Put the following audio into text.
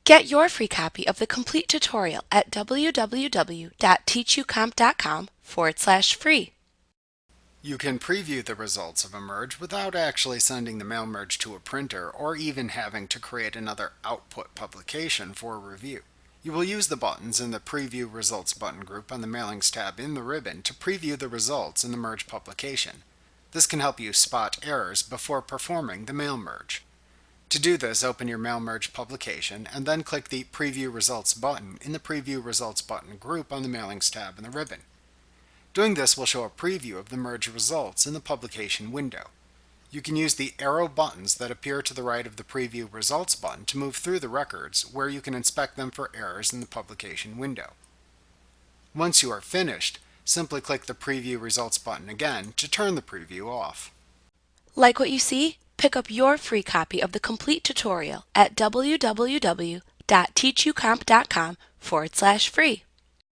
Get your free copy of the complete tutorial at www.teachucomp.com/free. You can preview the results of a merge without actually sending the mail merge to a printer or even having to create another output publication for review. You will use the buttons in the Preview Results button group on the Mailings tab in the ribbon to preview the results in the merge publication. This can help you spot errors before performing the mail merge. To do this, open your mail merge publication and then click the Preview Results button in the Preview Results button group on the Mailings tab in the ribbon. Doing this will show a preview of the merge results in the publication window. You can use the arrow buttons that appear to the right of the Preview Results button to move through the records, where you can inspect them for errors in the publication window. Once you are finished, simply click the Preview Results button again to turn the preview off. Like what you see? Pick up your free copy of the complete tutorial at www.teachucomp.com/free.